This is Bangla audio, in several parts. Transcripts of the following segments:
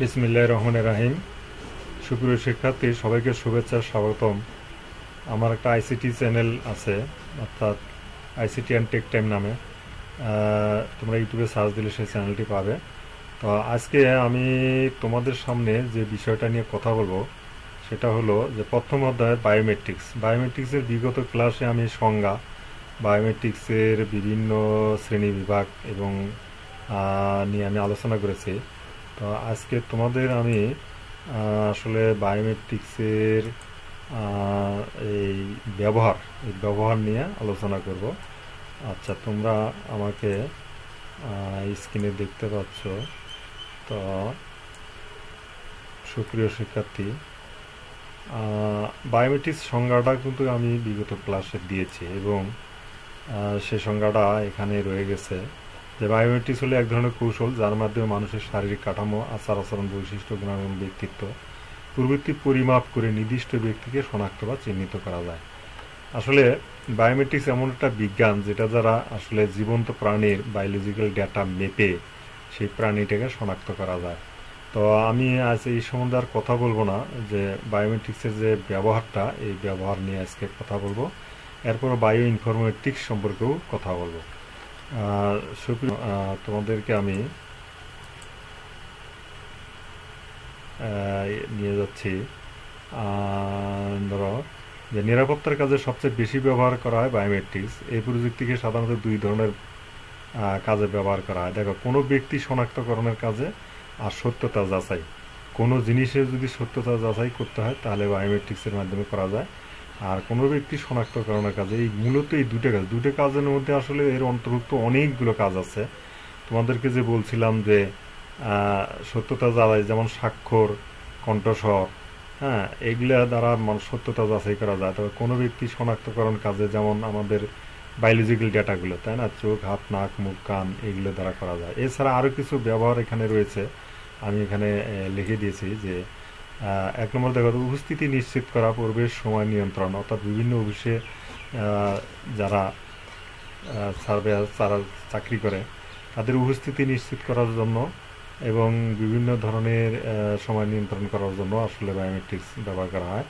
বিসমিল্লাহির রহমানির রহিম। সুপ্রিয় শিক্ষার্থী, সবাইকে শুভেচ্ছা, স্বাগতম। আমার একটা আইসিটি চ্যানেল আছে, অর্থাৎ আইসিটি অ্যান্ড টেক টাইম নামে। তোমরা ইউটিউবে সার্চ দিলে সেই চ্যানেলটি পাবে। তো আজকে আমি তোমাদের সামনে যে বিষয়টা নিয়ে কথা বলবো সেটা হলো যে প্রথম অধ্যায়ের বায়োমেট্রিক্সের বিগত ক্লাসে আমি সংজ্ঞা, বায়োমেট্রিক্সের বিভিন্ন শ্রেণী বিভাগ এবং নিয়ে আমি আলোচনা করেছি। তো আজকে তোমাদের আমি আসলে বায়োমেট্রিক্সের এই ব্যবহার নিয়ে আলোচনা করব। আচ্ছা, তোমরা আমাকে স্ক্রিনে দেখতে পাচ্ছ। তো সুপ্রিয় শিক্ষার্থী, বায়োমেট্রিক্স সংজ্ঞাটা কিন্তু আমি বিগত ক্লাসে দিয়েছি এবং সে সংজ্ঞাটা এখানে রয়ে গেছে যে বায়োমেট্রিক্স হলো এক ধরনের কৌশল যার মাধ্যমে মানুষের শারীরিক কাঠামো, আচার আচরণ, বৈশিষ্ট্য, গুণ এবং ব্যক্তিত্ব প্রভৃতি পরিমাপ করে নির্দিষ্ট ব্যক্তিকে শনাক্ত বা চিহ্নিত করা যায়। আসলে বায়োমেট্রিক্স এমন একটা বিজ্ঞান যেটা দ্বারা আসলে জীবন্ত প্রাণীর বায়োলজিক্যাল ডেটা মেপে সেই প্রাণীটাকে শনাক্ত করা যায়। তো আমি আজ এই সম্বন্ধে আর কথা বলবো না, যে বায়োমেট্রিক্সের যে ব্যবহারটা, এই ব্যবহার নিয়ে আজকে কথা বলবো। এরপর বায়ো ইনফরমেটিক্স সম্পর্কেও কথা বলবো। তোমাদেরকে আমি নিয়ে যাচ্ছি। ধরো যে নিরাপত্তার কাজে সবচেয়ে বেশি ব্যবহার করা হয় বায়োমেট্রিক্স। এই প্রযুক্তিকে সাধারণত দুই ধরনের কাজে ব্যবহার করা হয়। দেখো, কোনো ব্যক্তি শনাক্তকরণের কাজে আর সত্যতা যাচাই। কোনো জিনিসের যদি সত্যতা যাচাই করতে হয় তাহলে বায়োমেট্রিক্সের মাধ্যমে করা যায়। আর কোনো ব্যক্তি শনাক্তকরণের কাজে এই মূলত এই দুটো কাজের মধ্যে আসলে এর অন্তর্ভুক্ত অনেকগুলো কাজ আছে। তোমাদেরকে যে বলছিলাম যে সত্যতা যাচাই, যেমন স্বাক্ষর, কণ্ঠস্বর, হ্যাঁ, এগুলা দ্বারা সত্যতা যাচাই করা যায়। তবে কোনো ব্যক্তি শনাক্তকরণ কাজে যেমন আমাদের বায়োলজিক্যাল ডেটাগুলো, তাই না, চোখ, হাত, নাক, মুখ, কান, এগুলো দ্বারা করা যায়। এছাড়া আরও কিছু ব্যবহার এখানে রয়েছে, আমি এখানে লিখে দিয়েছি। যে এক নম্বর দেখো, উপস্থিতি নিশ্চিত করা, পরিবেশ সময় নিয়ন্ত্রণ, অর্থাৎ বিভিন্ন অফিসে যারা যারা চাকরি করে তাদের উপস্থিতি নিশ্চিত করার জন্য এবং বিভিন্ন ধরনের সময় নিয়ন্ত্রণ করার জন্য আসলে বায়োমেট্রিক্স ব্যবহার করা হয়।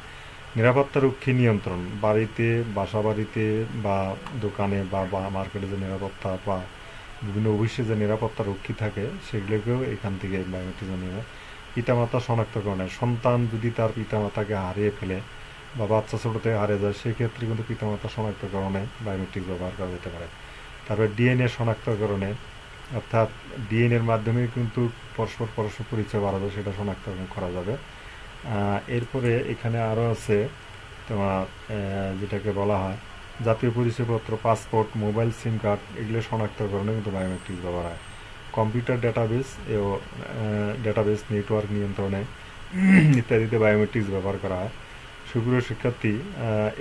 নিরাপত্তারক্ষী নিয়ন্ত্রণ, বাড়িতে, বাসা বাড়িতে বা দোকানে বা মার্কেটে যে নিরাপত্তা বা বিভিন্ন অফিসে যে নিরাপত্তা রক্ষী থাকে সেগুলোকেও এখান থেকে বায়োমেট্রিক্স নিয়ে হয়। পিতামাতা শনাক্তকরণে, সন্তান যদি তার পিতামাতাকে হারিয়ে ফেলে বা বাচ্চা ছোটো থেকে হারিয়ে যায় সেক্ষেত্রে কিন্তু পিতামাতা শনাক্তকরণে বায়োমেট্রিক্স ব্যবহার করা যেতে পারে। তারপরে ডিএনএ শনাক্তকরণে, অর্থাৎ ডিএনএর মাধ্যমে কিন্তু পরস্পর পরিচয় বাড়াবে, সেটা শনাক্তকরণ করা যাবে। এরপরে এখানে আরও আছে তোমার যেটাকে বলা হয় জাতীয় পরিচয়পত্র, পাসপোর্ট, মোবাইল সিম কার্ড, এগুলো শনাক্তকরণে কিন্তু বায়োমেট্রিক্স ব্যবহার হয়। কম্পিউটার ডেটাবেস নেটওয়ার্ক নিয়ন্ত্রণে ইত্যাদিতে বায়োমেট্রিক্স ব্যবহার করা হয়। সুপ্রিয় শিক্ষার্থী,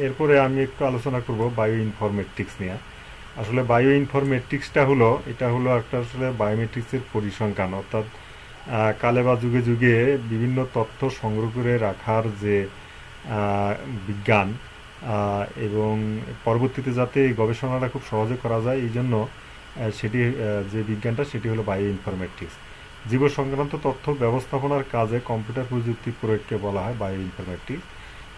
এরপরে আমি একটু আলোচনা করব বায়ো ইনফরমেটিক্স নিয়ে। আসলে বায়ো ইনফরমেটিক্সটা হলো একটা আসলে বায়োমেট্রিক্সের পরিসংখ্যান, অর্থাৎ কালে বা যুগে যুগে বিভিন্ন তথ্য সংগ্রহ করে রাখার যে বিজ্ঞান, এবং পরবর্তীতে যাতে এই গবেষণাটা খুব সহজে করা যায় এই জন্য সেটি যে বিজ্ঞানটা সেটি হলো বায়ো ইনফরমেটিক্স। জীব সংক্রান্ত তথ্য ব্যবস্থাপনার কাজে কম্পিউটার প্রযুক্তি প্রয়োগকে বলা হয় বায়ো ইনফরমেটিক্স।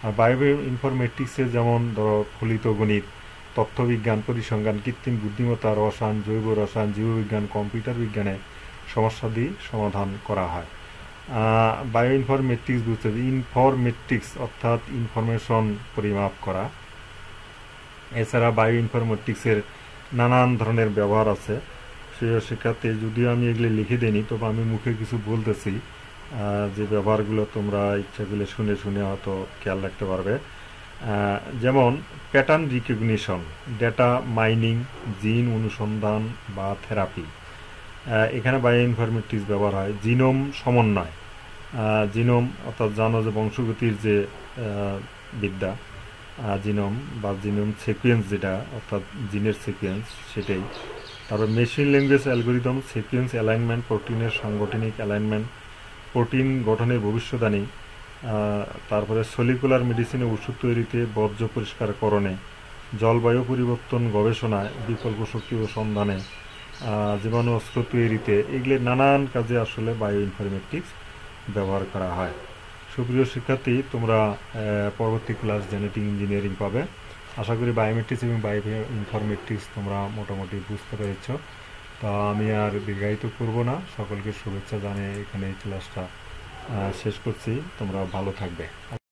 আর বায়ো ইনফরমেটিক্সে যেমন ধরো ফলিত গণিত, তথ্যবিজ্ঞান, পরিসংখ্যান, কৃত্রিম বুদ্ধিমত্তা, রসায়ন, জৈব রসায়ন, জীববিজ্ঞান, কম্পিউটার বিজ্ঞানে সমস্যাদি সমাধান করা হয়। বায়ো ইনফরমেটিক্স বুঝতে ইনফরমেটিক্স অর্থাৎ ইনফরমেশন পরিমাপ করা। এছাড়া বায়ো ইনফরমেটিক্সের নানান ধরনের ব্যবহার আছে। সেই শিক্ষার্থী, যদিও আমি এগুলি লিখে দিইনি, তবে আমি মুখে কিছু বলতেছি, যে ব্যবহারগুলো তোমরা ইচ্ছা করলে শুনে শুনে হয়তো খেয়াল রাখতে পারবে। যেমন প্যাটার্ন রিকগনিশন, ডেটা মাইনিং, জিন অনুসন্ধান বা থেরাপি, এখানে বায়ো ইনফরমেটিক্স ব্যবহার হয়। জিনোম সমন্বয়, জিনোম অর্থাৎ জানো যে বংশগতির যে বিদ্যা, জিনোম বা জিনোম সিকুয়েন্স, যেটা অর্থাৎ জিনের সিকুয়েন্স সেটাই। তারপর machine language algorithm, sequence alignment, প্রোটিনের সাংগঠনিক অ্যালাইনমেন্ট, প্রোটিন গঠনের ভবিষ্যদ্বাণী। তারপরে সলিকুলার মেডিসিনে ওষুধ তৈরিতে, বর্জ্য পরিষ্কারকরণে, জলবায়ু পরিবর্তন গবেষণায়, বিকল্প শক্তি ও সন্ধানে, জীবাণু অস্ত্র তৈরিতে, এগুলি নানান কাজে আসলে বায়ো ইনফরমেটিক্স ব্যবহার করা হয়। সুপ্রিয় শিক্ষার্থী, তোমরা পরবর্তী ক্লাস জেনেটিক ইঞ্জিনিয়ারিং পাবে। আশা করি বায়োমেট্রিক্স এবং বায়ো ইনফরমেটিক্স তোমরা মোটামুটি বুঝতে পেরেছ। তা আমি আর দীর্ঘায়িত করব না, সকলকে শুভেচ্ছা জানিয়ে এখানে এই ক্লাসটা শেষ করছি। তোমরা ভালো থাকবে।